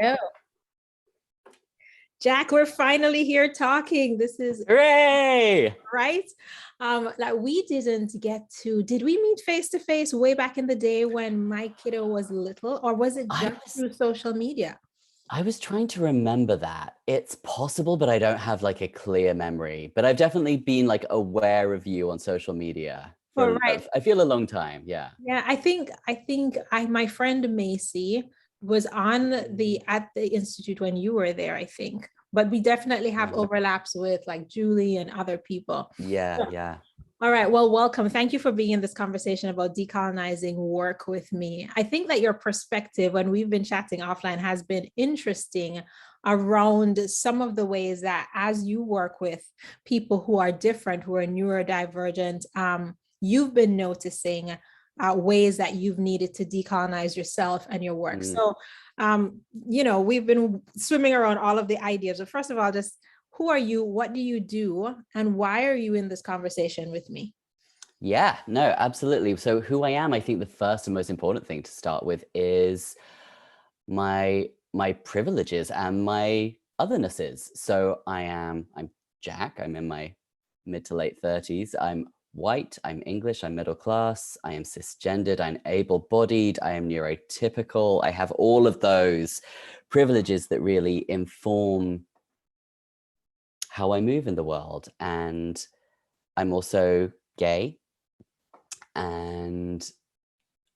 go. Jack, we're finally here talking. This is Hooray! right. Like we didn't get to, did we meet face to face way back in the day when my kiddo was little, or was it just through social media? I was trying to remember that. It's possible, but I don't have like a clear memory. But I've definitely been like aware of you on social media Oh, for right. I feel a long time. Yeah. Yeah, I think my friend Macy was on at the institute when you were there, I think. But we definitely have Yeah. overlaps with like Julie and other people. Yeah. Yeah. All right. Well, welcome. Thank you for being in this conversation about decolonizing work with me. I think that your perspective when we've been chatting offline has been interesting around some of the ways that as you work with people who are different, who are neurodivergent, you've been noticing ways that you've needed to decolonize yourself and your work. Mm. So, we've been swimming around all of the ideas. But first of all, just who are you? What do you do? And why are you in this conversation with me? Yeah, no, absolutely. So who I am, I think the first and most important thing to start with is my privileges and my othernesses. So I'm Jack. I'm in my mid to late 30s. I'm white, I'm English, I'm middle class, I am cisgendered, I'm able-bodied, I am neurotypical. I have all of those privileges that really inform how I move in the world. And I'm also gay, and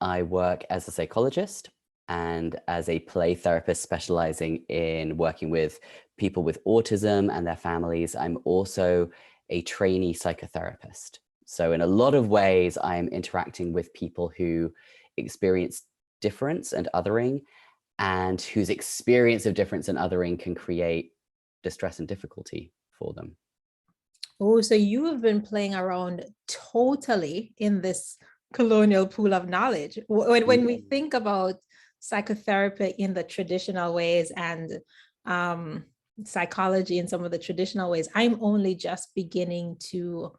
I work as a psychologist and as a play therapist specializing in working with people with autism and their families. I'm also a trainee psychotherapist. So in a lot of ways, I'm interacting with people who experience difference and othering, and whose experience of difference and othering can create distress and difficulty for them. Oh, so you have been playing around totally in this colonial pool of knowledge. When we think about psychotherapy in the traditional ways and psychology in some of the traditional ways, I'm only just beginning to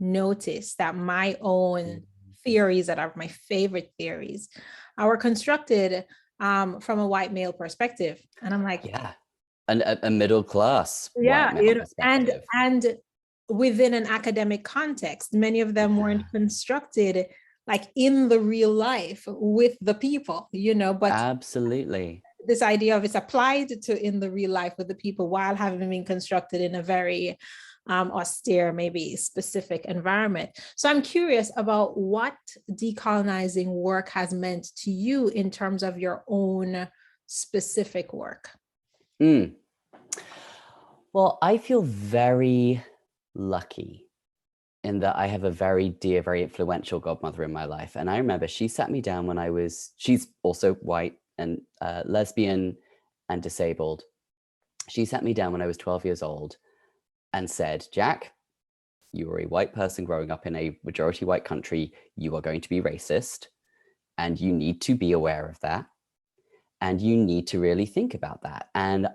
notice that my own theories that are my favorite theories were constructed from a white male perspective. And I'm like, Yeah, and a middle class yeah, white male perspective. and within an academic context, many of them weren't constructed like in the real life with the people, but Absolutely. this idea of it's applied to in the real life with the people while having been constructed in a very austere, maybe specific environment. So I'm curious about what decolonizing work has meant to you in terms of your own specific work. Well, I feel very lucky in that I have a very dear, very influential godmother in my life. And I remember she sat me down when she's also white and lesbian and disabled. She sat me down when I was 12 years old and said, Jack, you are a white person growing up in a majority white country. You are going to be racist, and you need to be aware of that. And you need to really think about that. And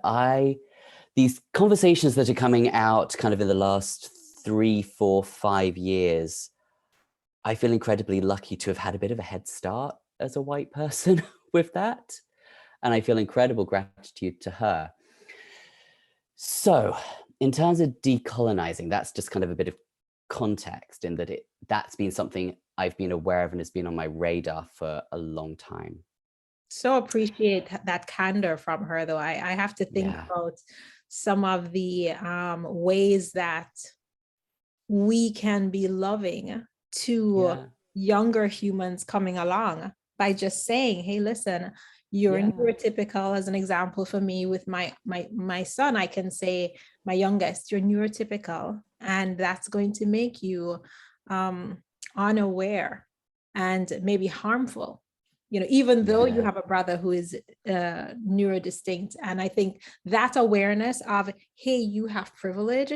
these conversations that are coming out kind of in the last 3, 4, 5 years, I feel incredibly lucky to have had a bit of a head start as a white person with that. And I feel incredible gratitude to her. So in terms of decolonizing, that's just kind of a bit of context in that that's been something I've been aware of and has been on my radar for a long time. So appreciate that candor from her, though. I have to think about some of the ways that we can be loving to younger humans coming along by just saying, hey, listen, you're neurotypical. As an example for me with my son, I can say, my youngest, you're neurotypical, and that's going to make you unaware and maybe harmful, even though you have a brother who is neurodistinct. And I think that awareness of, hey, you have privilege,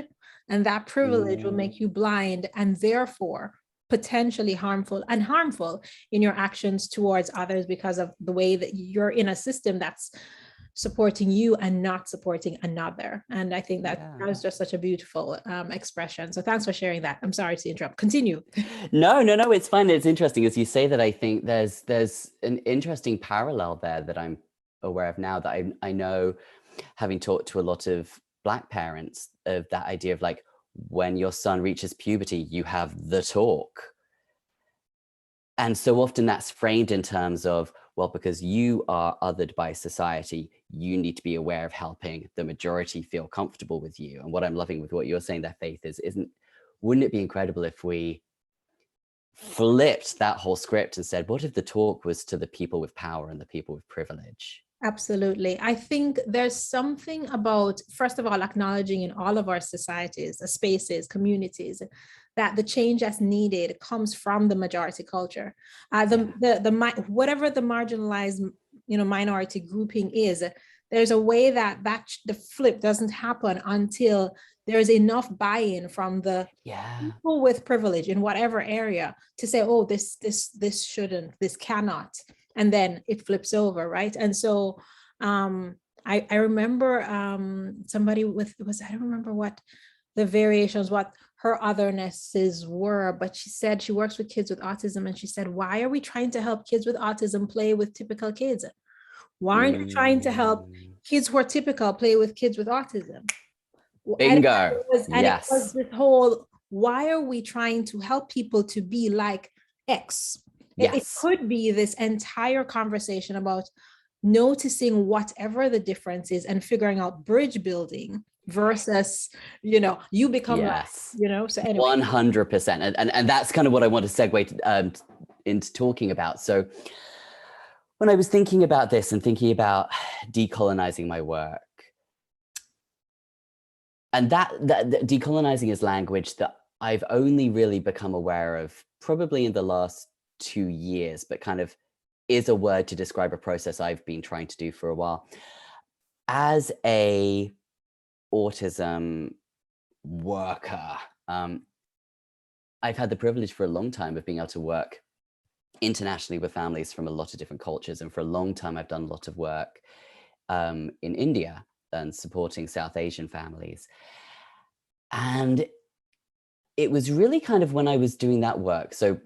and that privilege will make you blind and therefore potentially harmful in your actions towards others because of the way that you're in a system that's supporting you and not supporting another. And I think that was just such a beautiful expression. So thanks for sharing that. I'm sorry to interrupt. Continue. No, it's fine. It's interesting as you say that. I think there's an interesting parallel there that I'm aware of now that I know, having talked to a lot of Black parents, of that idea of like, when your son reaches puberty, you have the talk. And so often that's framed in terms of, well, because you are othered by society, you need to be aware of helping the majority feel comfortable with you. And what I'm loving with what you're saying there, Faith, wouldn't it be incredible if we flipped that whole script and said, what if the talk was to the people with power and the people with privilege? Absolutely. I think there's something about, first of all, acknowledging in all of our societies, spaces, communities, that the change that's needed comes from the majority culture. Whatever the marginalized, minority grouping is, there's a way that the flip doesn't happen until there's enough buy-in from the people with privilege in whatever area to say, oh, this shouldn't, this cannot, and then it flips over, right? And so I remember somebody I don't remember what the variations, what her othernesses were, but she said she works with kids with autism, and she said, why are we trying to help kids with autism play with typical kids? Why aren't we trying to help kids who are typical play with kids with autism? Bingo. And it was this whole, why are we trying to help people to be like X? It could be this entire conversation about noticing whatever the difference is and figuring out bridge building versus, you become yes. So anyway. 100%. And that's kind of what I want to segue into talking about. So when I was thinking about this and thinking about decolonizing my work, and that decolonizing is language that I've only really become aware of probably in the last 2 years, but kind of is a word to describe a process I've been trying to do for a while. As a autism worker, I've had the privilege for a long time of being able to work internationally with families from a lot of different cultures. And for a long time, I've done a lot of work in India and supporting South Asian families. And it was really kind of when I was doing that work. So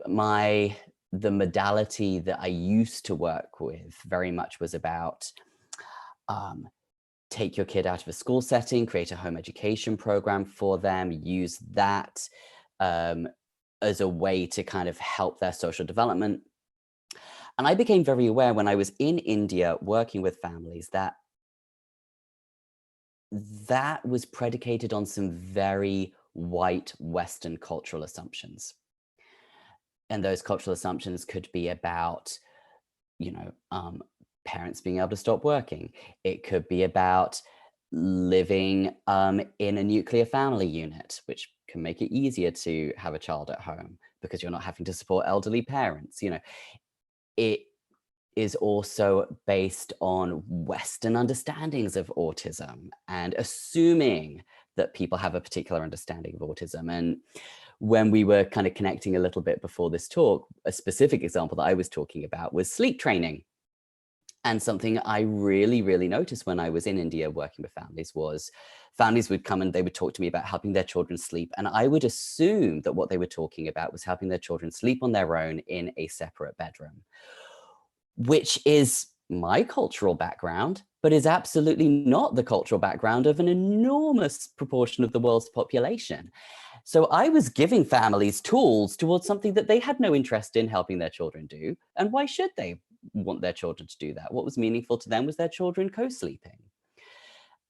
the modality that I used to work with very much was about take your kid out of a school setting, create a home education program for them, use that as a way to kind of help their social development. And I became very aware when I was in India working with families that was predicated on some very white Western cultural assumptions. And those cultural assumptions could be about, parents being able to stop working. It could be about living in a nuclear family unit, which can make it easier to have a child at home because you're not having to support elderly parents. It is also based on Western understandings of autism and assuming that people have a particular understanding of autism. And when we were kind of connecting a little bit before this talk, a specific example that I was talking about was sleep training. And something I really, really noticed when I was in India working with families was families would come and they would talk to me about helping their children sleep. And I would assume that what they were talking about was helping their children sleep on their own in a separate bedroom, which is my cultural background, but is absolutely not the cultural background of an enormous proportion of the world's population. So I was giving families tools towards something that they had no interest in helping their children do. And why should they want their children to do that? What was meaningful to them was their children co-sleeping.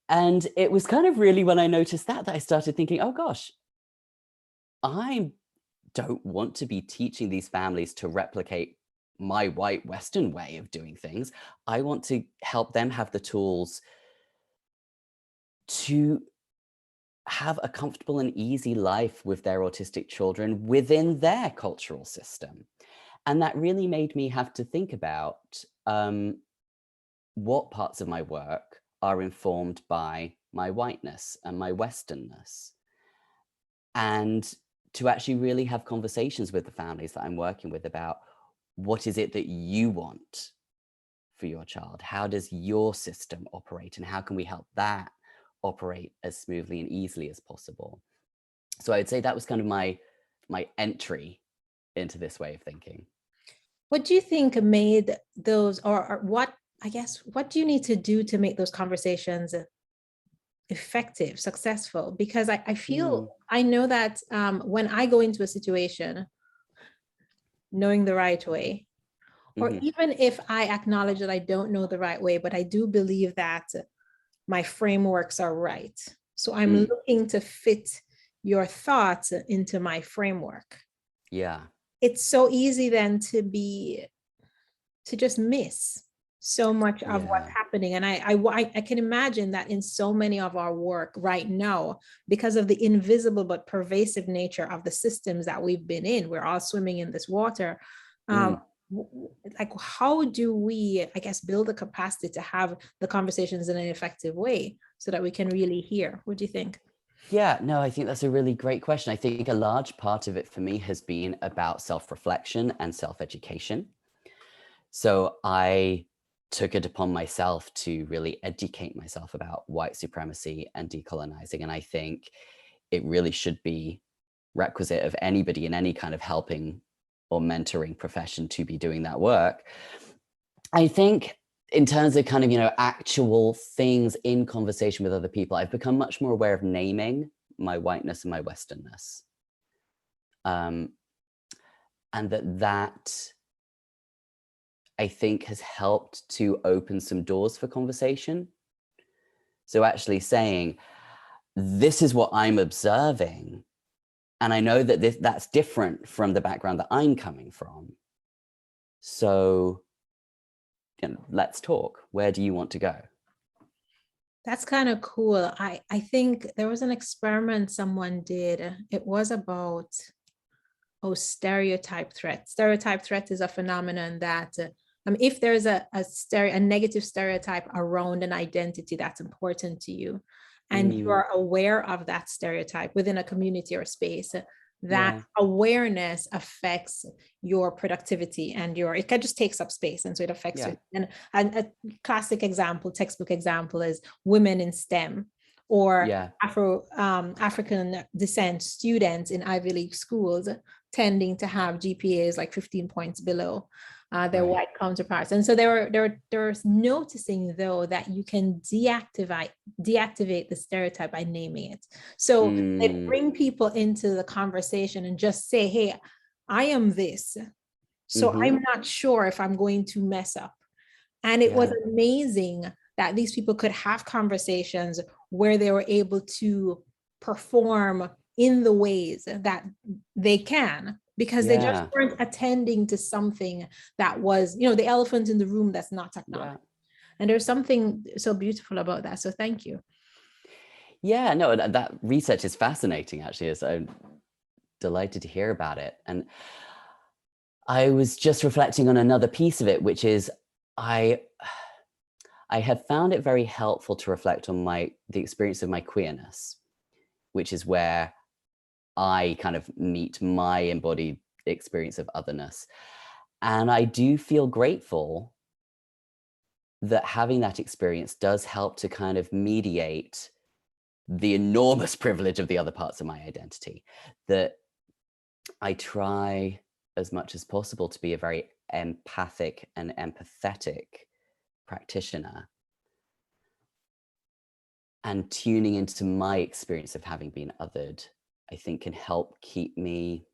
And it was kind of really when I noticed that I started thinking, oh gosh, I don't want to be teaching these families to replicate my white Western way of doing things. I want to help them have the tools to have a comfortable and easy life with their autistic children within their cultural system. And that really made me have to think about what parts of my work are informed by my whiteness and my Westernness. And to actually really have conversations with the families that I'm working with about what is it that you want for your child? How does your system operate? And how can we help that operate as smoothly and easily as possible? So I'd say that was kind of my entry into this way of thinking. What do you think made those, or what I guess, what do you need to do to make those conversations effective, successful? Because I Mm, feel, I know that when I go into a situation knowing the right way, or mhm, even if I acknowledge that I don't know the right way, but I do believe that my frameworks are right. So I'm mm, looking to fit your thoughts into my framework. yeah, It's so easy then to just miss so much of what's yeah, happening. And I can imagine that in so many of our work right now, because of the invisible but pervasive nature of the systems that we've been in, we're all swimming in this water. Um, mm. like, how do we, I guess, build the capacity to have the conversations in an effective way so that we can really hear? What do you think? Yeah, no, I think that's a really great question. I think a large part of it for me has been about self-reflection and self-education. So I took it upon myself to really educate myself about white supremacy and decolonizing. And I think it really should be requisite of anybody in any kind of helping or mentoring profession to be doing that work. I think in terms of kind of, actual things in conversation with other people, I've become much more aware of naming my whiteness and my Westernness. Um, and that I think has helped to open some doors for conversation. So actually saying, this is what I'm observing. And I know that that's different from the background that I'm coming from. So, let's talk. Where do you want to go? That's kind of cool. I think there was an experiment someone did. It was about, oh, stereotype threat. Stereotype threat is a phenomenon that if there's a negative stereotype around an identity that's important to you, and you Mm, are aware of that stereotype within a community or space, that yeah, awareness affects your productivity and it can just takes up space, and so it affects yeah, you. And a classic example, textbook example, is women in STEM, or yeah, African descent students in Ivy League schools tending to have GPAs like 15 points below their right. white counterparts. And so they're noticing, though, that you can deactivate the stereotype by naming it. So they Mm, bring people into the conversation and just say, hey, I am this. So mm-hmm, I'm not sure if I'm going to mess up. And it was yeah, amazing that these people could have conversations where they were able to perform in the ways that they can, because they just yeah, weren't attending to something that was, the elephant in the room that's not acknowledged. yeah. And there's something so beautiful about that. So thank you. Yeah, no, that research is fascinating, actually. So I'm delighted to hear about it. And I was just reflecting on another piece of it, which is I I have found it very helpful to reflect on the experience of my queerness, which is where I kind of meet my embodied experience of otherness. And I do feel grateful that having that experience does help to kind of mediate the enormous privilege of the other parts of my identity. That I try as much as possible to be a very empathic and empathetic practitioner, and tuning into my experience of having been othered, I think can help keep me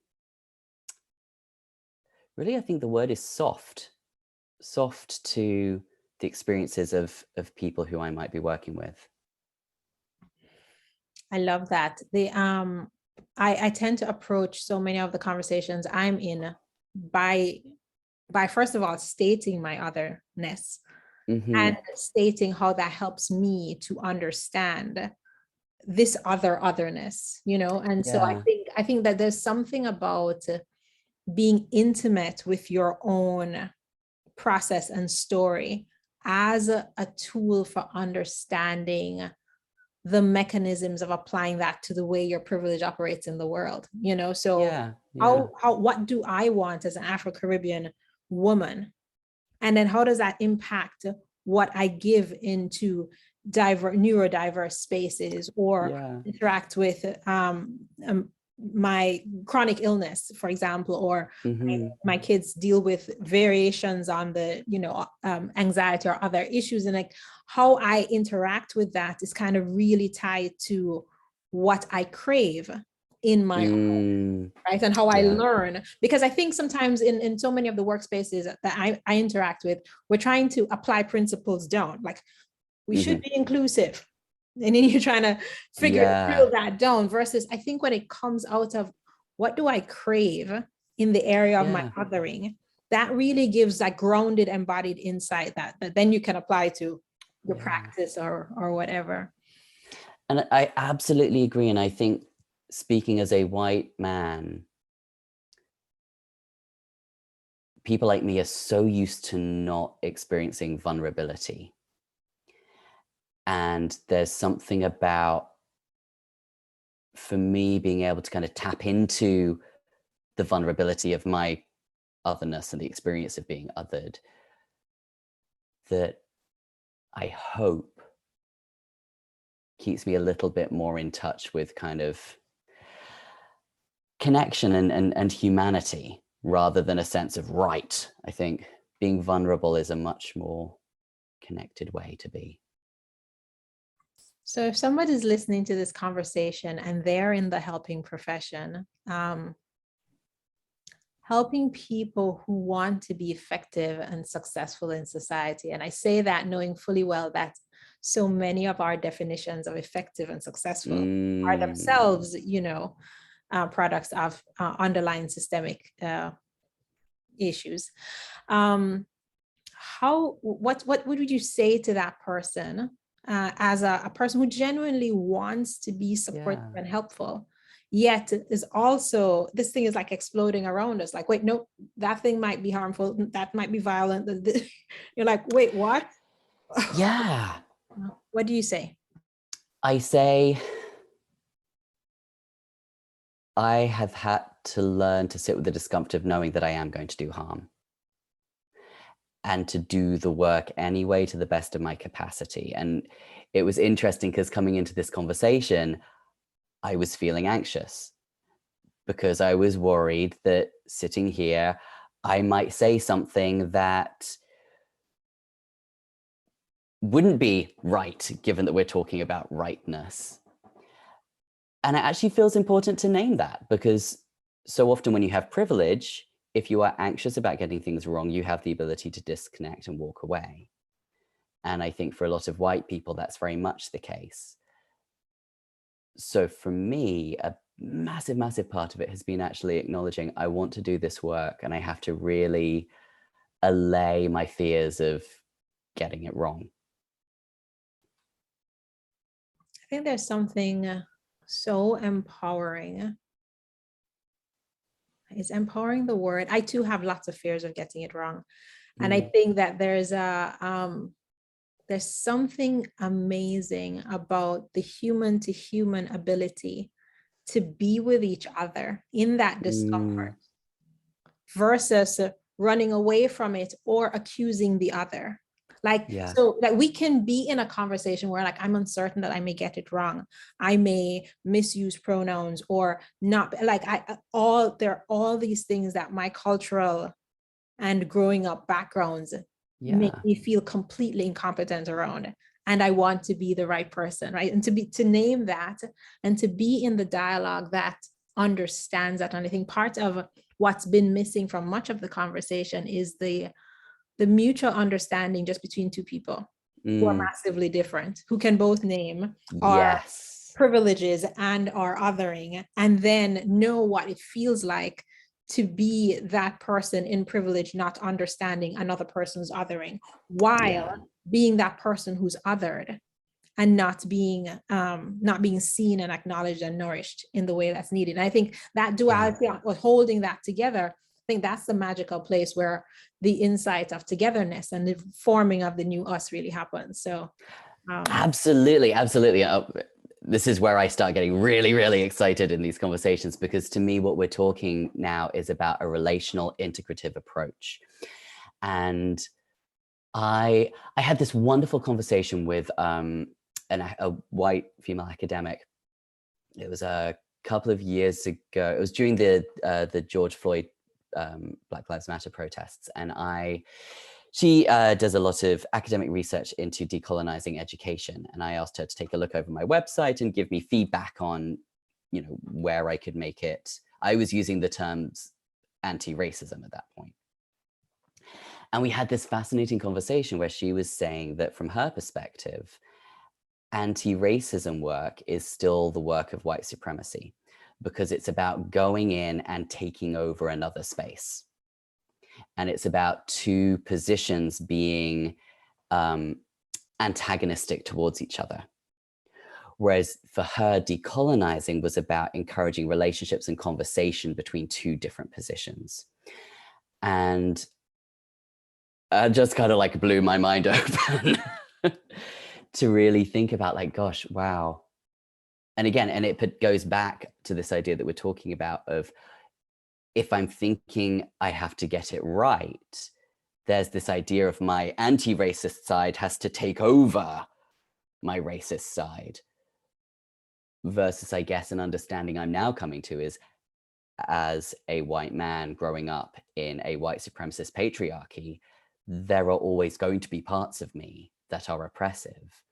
really, I think the word is soft to the experiences of people who I might be working with. I love that. I tend to approach so many of the conversations I'm in by first of all stating my otherness Hmm. and stating how that helps me to understand this otherness, and so Yeah, I think that there's something about being intimate with your own process and story as a tool for understanding the mechanisms of applying that to the way your privilege operates in the world, so yeah, yeah, how what do I want as an Afro-Caribbean woman, and then how does that impact what I give into neurodiverse spaces, or yeah, interact with my chronic illness, for example, or Mm-hmm. my kids deal with variations on the, anxiety or other issues. And like how I interact with that is kind of really tied to what I crave in my home, right? And how I Yeah. learn, because I think sometimes in so many of the workspaces that I interact with, we're trying to apply principles down, like we should be inclusive. And then you're trying to drill that down, versus I think when it comes out of what do I crave in the area of my othering, that really gives like grounded, embodied insight that then you can apply to your practice or whatever. And I absolutely agree. And I think, speaking as a white man, people like me are so used to not experiencing vulnerability. And there's something about, for me, being able to kind of tap into the vulnerability of my otherness and the experience of being othered, that I hope keeps me a little bit more in touch with kind of connection and humanity, rather than a sense of right. I think being vulnerable is a much more connected way to be. So if somebody's listening to this conversation and they're in the helping profession, helping people who want to be effective and successful in society, and I say that knowing fully well that so many of our definitions of effective and successful are themselves, products of underlying systemic issues. What would you say to that person as a person who genuinely wants to be supportive and helpful, yet is also, this thing is like exploding around us, like, wait, no, that thing might be harmful, that might be violent. You're like, wait, what? Yeah. What do you say? I say, I have had to learn to sit with the discomfort of knowing that I am going to do harm, and to do the work anyway to the best of my capacity. And it was interesting because coming into this conversation, I was feeling anxious because I was worried that sitting here, I might say something that wouldn't be right, given that we're talking about rightness. And it actually feels important to name that, because so often when you have privilege, if you are anxious about getting things wrong, you have the ability to disconnect and walk away. And I think for a lot of white people, that's very much the case. So for me, a massive, massive part of it has been actually acknowledging I want to do this work, and I have to really allay my fears of getting it wrong. I think there's something so empowering. Is empowering the word? I too have lots of fears of getting it wrong. And I think that there's something amazing about the human to human ability to be with each other in that discomfort versus running away from it or accusing the other. So that we can be in a conversation where like, I'm uncertain that I may get it wrong. I may misuse pronouns or not, like there are all these things that my cultural and growing up backgrounds make me feel completely incompetent around. And I want to be the right person, right? And to name that and to be in the dialogue that understands that. And I think part of what's been missing from much of the conversation is the mutual understanding just between two people who are massively different, who can both name our privileges and our othering, and then know what it feels like to be that person in privilege, not understanding another person's othering, while being that person who's othered and not being seen and acknowledged and nourished in the way that's needed. And I think that duality, holding that together, I think that's the magical place where the insight of togetherness and the forming of the new us really happens. So absolutely. This is where I start getting really, really excited in these conversations, because to me, what we're talking now is about a relational integrative approach. And I had this wonderful conversation with a white female academic. It was a couple of years ago, it was during the George Floyd Black Lives Matter protests, and she does a lot of academic research into decolonizing education, and I asked her to take a look over my website and give me feedback on, you know, where I could make it. I was using the terms anti-racism at that point. And we had this fascinating conversation where she was saying that from her perspective, anti-racism work is still the work of white supremacy, because it's about going in and taking over another space. And it's about two positions being antagonistic towards each other. Whereas for her, decolonizing was about encouraging relationships and conversation between two different positions. And it just kind of like blew my mind open to really think about, like, gosh, wow. And again, and it goes back to this idea that we're talking about of, if I'm thinking I have to get it right, there's this idea of my anti-racist side has to take over my racist side. Versus, I guess, an understanding I'm now coming to is, as a white man growing up in a white supremacist patriarchy, there are always going to be parts of me that are oppressive.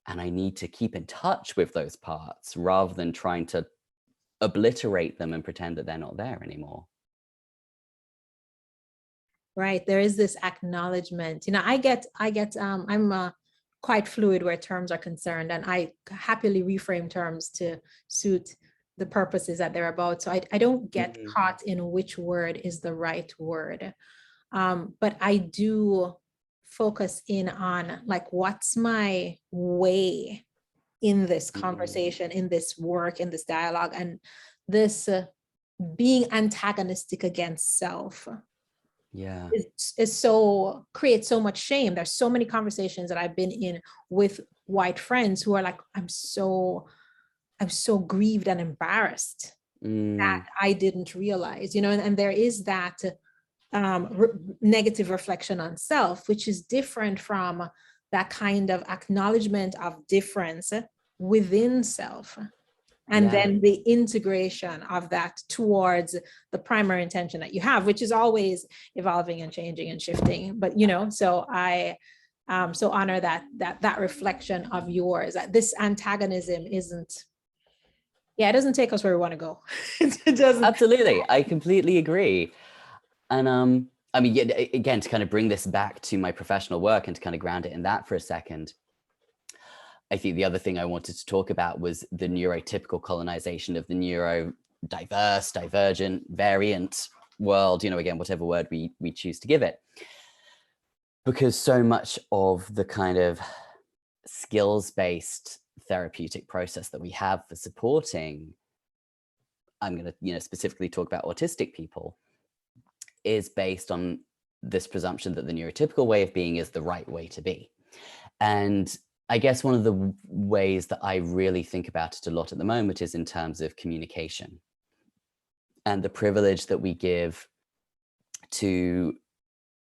And I need to keep in touch with those parts rather than trying to obliterate them and pretend that they're not there anymore. Right. There is this acknowledgement. You know, I'm quite fluid where terms are concerned, and I happily reframe terms to suit the purposes that they're about. So I don't get caught in which word is the right word. But I do focus in on, like, what's my way in this conversation, in this work, in this dialogue, and this being antagonistic against self. Yeah. Is so, creates so much shame. There's so many conversations that I've been in with white friends who are like, I'm so grieved and embarrassed that I didn't realize, you know, and there is that negative reflection on self, which is different from that kind of acknowledgement of difference within self. And then the integration of that towards the primary intention that you have, which is always evolving and changing and shifting. But, you know, so I so honor that reflection of yours, that this antagonism isn't, it doesn't take us where we want to go. It doesn't. Absolutely. I completely agree. And I mean, yeah, again, to kind of bring this back to my professional work and to kind of ground it in that for a second, I think the other thing I wanted to talk about was the neurotypical colonization of the neurodiverse, divergent, variant world, you know, again, whatever word we choose to give it. Because so much of the kind of skills-based therapeutic process that we have for supporting, I'm going to, you know, specifically talk about autistic people, is based on this presumption that the neurotypical way of being is the right way to be. And I guess one of the ways that I really think about it a lot at the moment is in terms of communication and the privilege that we give to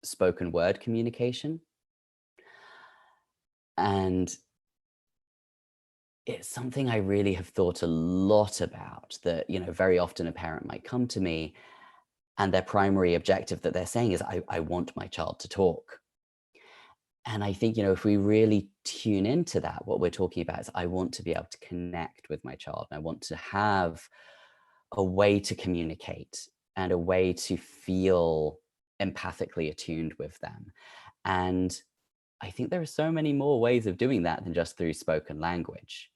spoken word communication. And it's something I really have thought a lot about, that, you know, very often a parent might come to me and their primary objective that they're saying is, I want my child to talk. And I think, you know, if we really tune into that, what we're talking about is, I want to be able to connect with my child. And I want to have a way to communicate and a way to feel empathically attuned with them. And I think there are so many more ways of doing that than just through spoken language.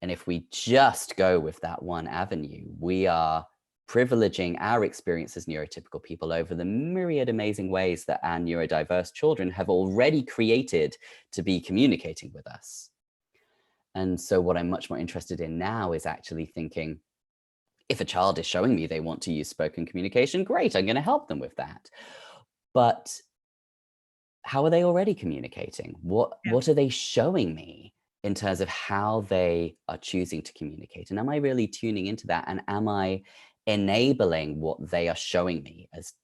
And if we just go with that one avenue, we are privileging our experience as neurotypical people over the myriad amazing ways that our neurodiverse children have already created to be communicating with us. And so what I'm much more interested in now is actually thinking, if a child is showing me they want to use spoken communication, great, I'm going to help them with that. But how are they already communicating? What are they showing me in terms of how they are choosing to communicate? And am I really tuning into that? And am I enabling what they are showing me as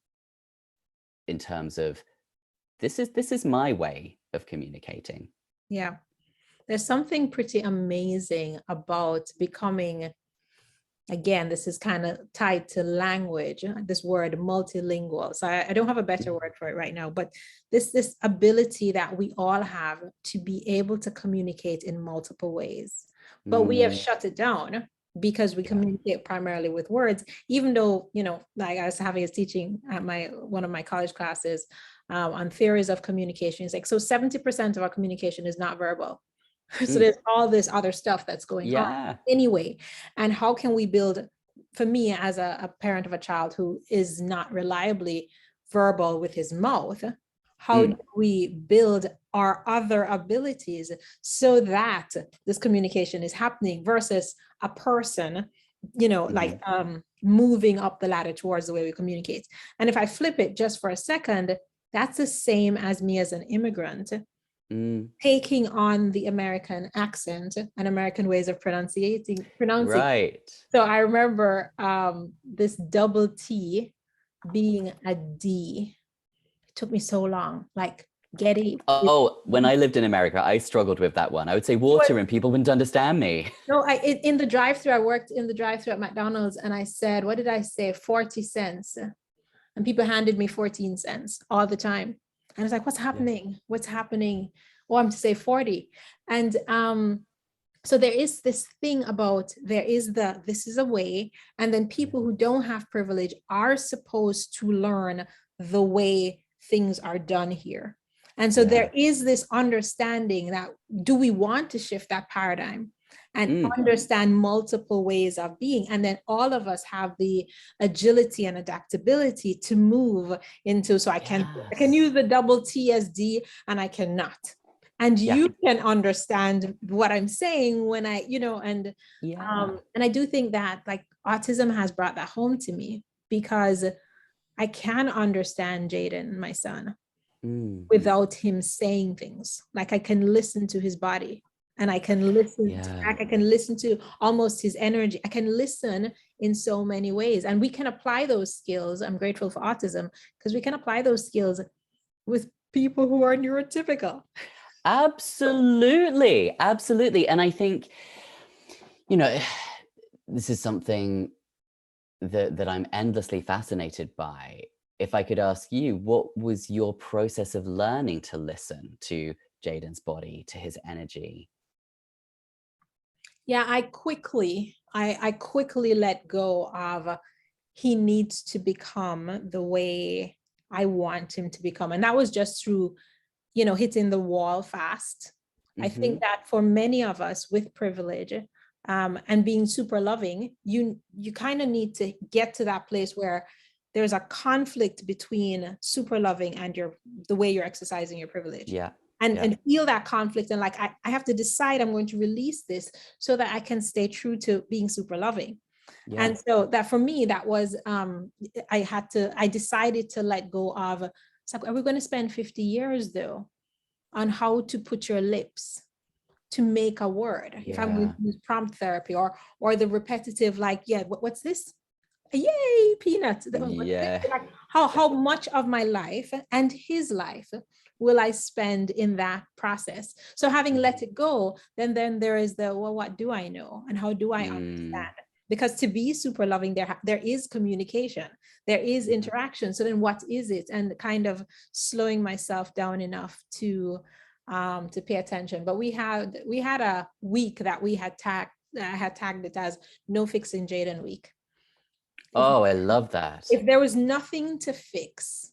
in terms of, this is my way of communicating? Yeah. There's something pretty amazing about becoming again, this is kind of tied to language, this word multilingual. So I don't have a better word for it right now, but this ability that we all have to be able to communicate in multiple ways. But we have shut it down because we communicate primarily with words, even though, like I was having a teaching at one of my college classes on theories of communication. It's like, so 70% of our communication is not verbal. So there's all this other stuff that's going on anyway. And how can we build, for me as a parent of a child who is not reliably verbal with his mouth, how do we build our other abilities so that this communication is happening versus a person, like moving up the ladder towards the way we communicate. And if I flip it just for a second, that's the same as me as an immigrant. Taking on the American accent and American ways of pronouncing. Right. So I remember this double T being a D. It took me so long, like getting. Oh, when I lived in America, I struggled with that one. I would say water and people wouldn't understand me. No, in the drive-thru, I worked in the drive-thru at McDonald's, and I said, what did I say? 40 cents. And people handed me 14 cents all the time. And I was like, what's happening? What's happening? Oh, I'm to say 40. And so there is this thing about, this is a way, and then people who don't have privilege are supposed to learn the way things are done here. And so there is this understanding that, do we want to shift that paradigm and understand multiple ways of being? And then all of us have the agility and adaptability to move into, so I can use the double T as D and I cannot. And you can understand what I'm saying when I, and I do think that like autism has brought that home to me, because I can understand Jaden, my son, without him saying things. Like I can listen to his body, and I can listen I can listen to almost his energy. I can listen in so many ways, and we can apply those skills. I'm grateful for autism because we can apply those skills with people who are neurotypical. Absolutely. And I think, this is something that I'm endlessly fascinated by. If I could ask you, what was your process of learning to listen to Jaden's body, to his energy? Yeah, I quickly let go of, he needs to become the way I want him to become. And that was just through, hitting the wall fast. I think that for many of us with privilege and being super loving, you kind of need to get to that place where there's a conflict between super loving and the way you're exercising your privilege. And feel that conflict, and like I have to decide I'm going to release this so that I can stay true to being super loving. And so that for me, that was I decided to let go of, it's like, are we going to spend 50 years though on how to put your lips to make a word? If I'm going to use prompt therapy or the repetitive, like, what's this? Yay, peanuts. Like, how much of my life and his life will I spend in that process? So having let it go, then there is the, well, what do I know and how do I understand? Because to be super loving, there is communication, there is interaction. So then what is it? And kind of slowing myself down enough to pay attention. But we had a week that we had tagged it as No Fixing Jaden Week. I love that. If there was nothing to fix,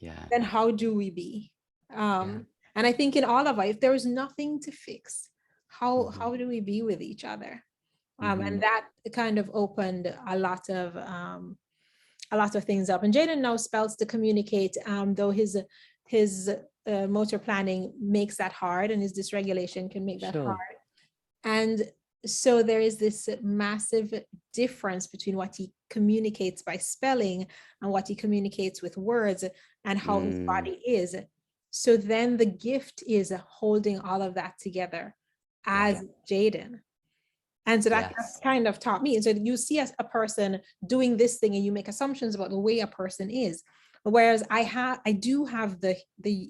then how do we be? And I think in all of us, if there was nothing to fix, how do we be with each other? And that kind of opened a lot of things up. And Jaden now spells to communicate, though his motor planning makes that hard, and his dysregulation can make that hard. And so there is this massive difference between what he communicates by spelling and what he communicates with words, and how his body is. So then the gift is holding all of that together as Jaden. And so that kind of taught me. And so you see as a person doing this thing and you make assumptions about the way a person is. Whereas I do have the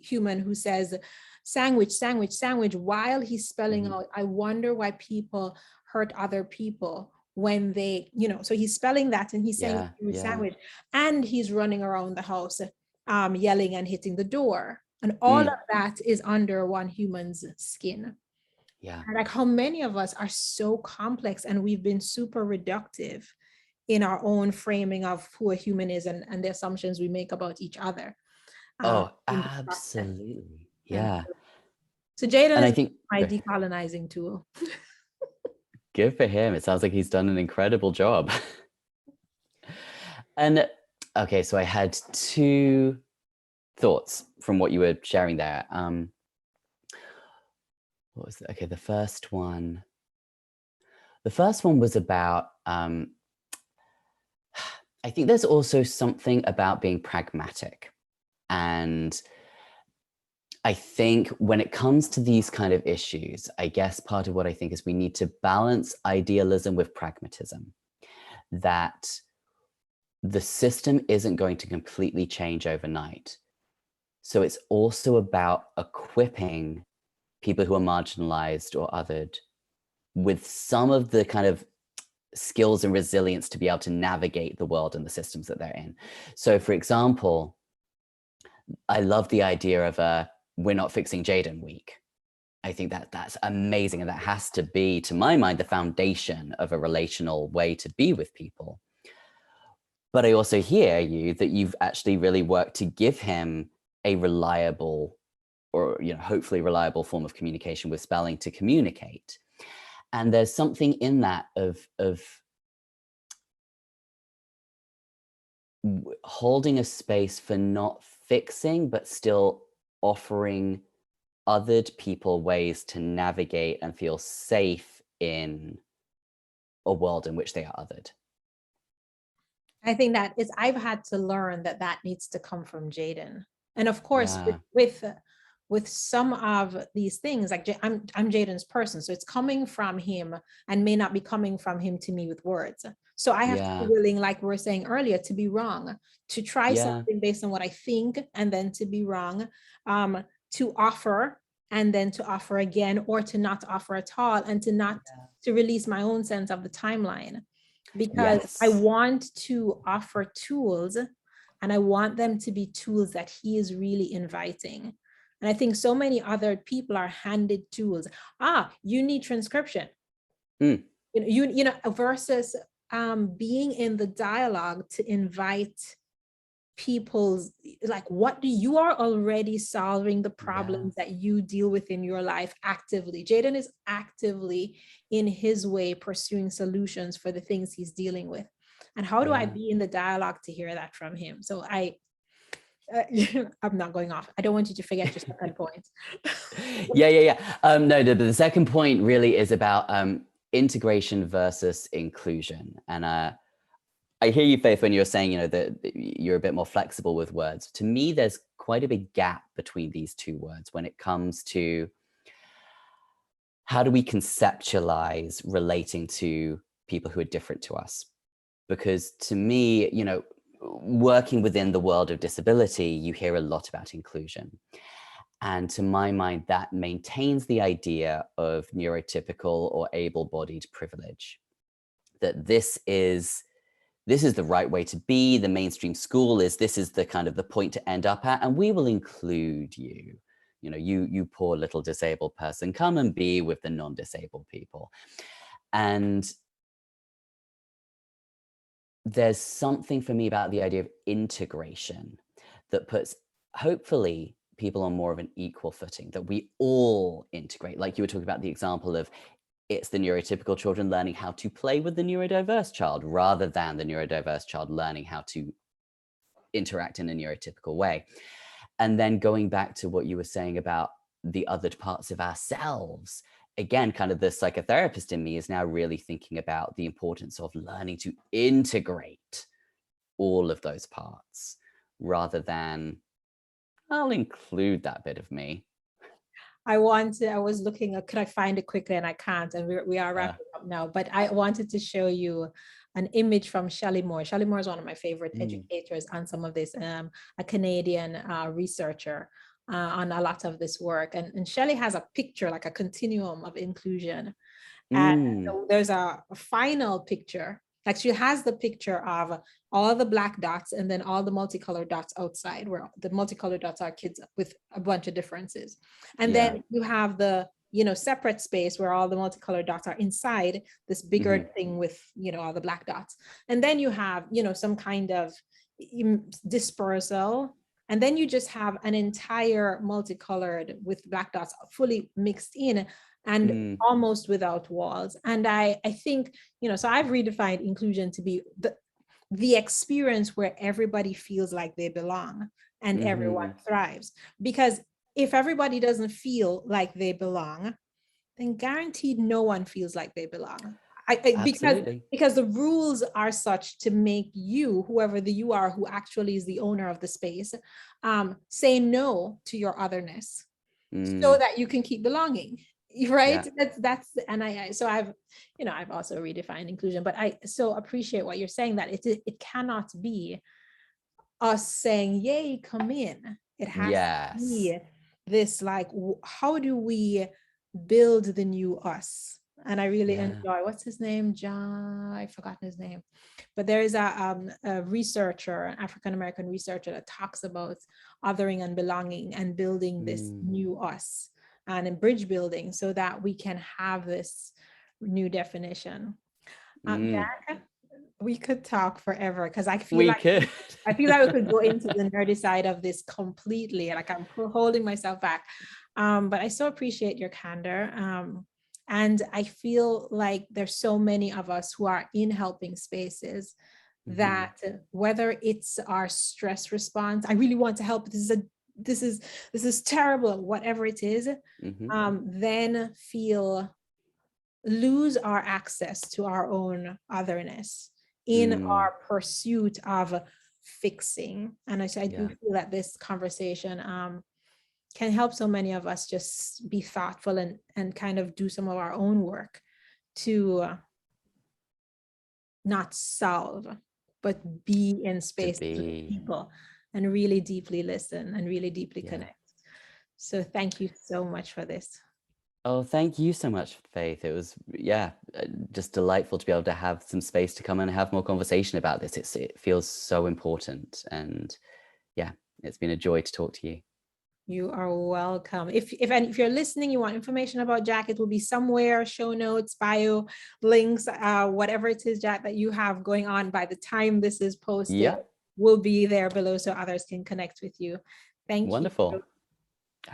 human who says sandwich, sandwich, sandwich, while he's spelling out, I wonder why people hurt other people, when they, so he's spelling that and he's saying Yeah. sandwich, and he's running around the house, yelling and hitting the door. And all of that is under one human's skin. Yeah. And like how many of us are so complex, and we've been super reductive in our own framing of who a human is, and the assumptions we make about each other. Oh, In the process. absolutely. Yeah. Yeah. So Jaden And I is think my decolonizing tool. good for him. It sounds like he's done an incredible job. And okay, so I had two thoughts from what you were sharing there. What was okay? The first one was about. I think there's also something about being pragmatic, and I think when it comes to these kind of issues, I guess part of what I think is we need to balance idealism with pragmatism. That the system isn't going to completely change overnight. So it's also about equipping people who are marginalized or othered with some of the kind of skills and resilience to be able to navigate the world and the systems that they're in. So for example, I love the idea of a we're not fixing Jaden week. I think that that's amazing. And that has to be, to my mind, the foundation of a relational way to be with people. But I also hear you that you've actually really worked to give him a reliable or, hopefully reliable form of communication with spelling to communicate. And there's something in that of holding a space for not fixing, but still offering othered people ways to navigate and feel safe in a world in which they are othered. I think that is, I've had to learn that needs to come from Jaden. And of course, Yeah. with some of these things, like I'm Jaden's person, so it's coming from him and may not be coming from him to me with words. So I have to be willing, like we were saying earlier, to be wrong, to try something based on what I think, and then to be wrong, to offer, and then to offer again, or to not offer at all, and to release my own sense of the timeline. Because I want to offer tools, and I want them to be tools that he is really inviting. And I think so many other people are handed tools. You need transcription. Versus being in the dialogue to invite people's, like, what do you are already solving the problems that you deal with in your life actively. Jaden is actively in his way pursuing solutions for the things he's dealing with. And how do I be in the dialogue to hear that from him? So I'm not going off. I don't want you to forget your second point. No, the second point really is about integration versus inclusion. And I hear you, Faith, when you're saying, that you're a bit more flexible with words. To me, there's quite a big gap between these two words when it comes to how do we conceptualize relating to people who are different to us? Because to me, working within the world of disability, you hear a lot about inclusion. And to my mind, that maintains the idea of neurotypical or able-bodied privilege, that this is the right way to be. The mainstream school this is the kind of the point to end up at, and we will include you. You poor little disabled person, come and be with the non-disabled people. And there's something for me about the idea of integration that puts, hopefully, people on more of an equal footing, that we all integrate. Like you were talking about the example of it's the neurotypical children learning how to play with the neurodiverse child rather than the neurodiverse child learning how to interact in a neurotypical way. And then going back to what you were saying about the othered parts of ourselves, again, kind of the psychotherapist in me is now really thinking about the importance of learning to integrate all of those parts rather than I'll include that bit of me. I was looking, could I find it quickly, and I can't, and we are wrapping up now, but I wanted to show you an image from Shelley Moore. Shelley Moore is one of my favorite educators on some of this, a Canadian researcher on a lot of this work. And Shelley has a picture, like a continuum of inclusion. And Mm. so there's a final picture. Like she has the picture of all the black dots and then all the multicolored dots outside, where the multicolored dots are kids with a bunch of differences. And Yeah. then you have the, separate space where all the multicolored dots are inside this bigger thing with, all the black dots. And then you have, some kind of dispersal. And then you just have an entire multicolored with black dots fully mixed in and almost without walls. And I think, so I've redefined inclusion to be the experience where everybody feels like they belong and everyone thrives. Because if everybody doesn't feel like they belong, then guaranteed no one feels like they belong. Because the rules are such to make you, whoever the you are, who actually is the owner of the space, say no to your otherness so that you can keep belonging. Right. Yeah. I've also redefined inclusion, but I so appreciate what you're saying, that it cannot be us saying, yay, come in. It has to be this, like, how do we build the new us? And I really enjoy, what's his name? John, I've forgotten his name, but there is a researcher, an African-American researcher, that talks about othering and belonging and building this new us and in bridge building so that we can have this new definition. Jack, we could talk forever because I feel like we could go into the nerdy side of this completely. Like I'm holding myself back. But I so appreciate your candor. And I feel like there's so many of us who are in helping spaces that whether it's our stress response, I really want to help. This is terrible, whatever it is, then lose our access to our own otherness in our pursuit of fixing. And I do feel that this conversation can help so many of us just be thoughtful and kind of do some of our own work to not solve, but be in space with people and really deeply listen and really deeply connect. So thank you so much for this. Oh, thank you so much, Faith. It was, just delightful to be able to have some space to come and have more conversation about this. It feels so important. And it's been a joy to talk to you. You are welcome. If you're listening, you want information about Jack, it will be somewhere, show notes, bio, links, whatever it is, Jack, that you have going on by the time this is posted will be there below so others can connect with you. Thank you. Wonderful.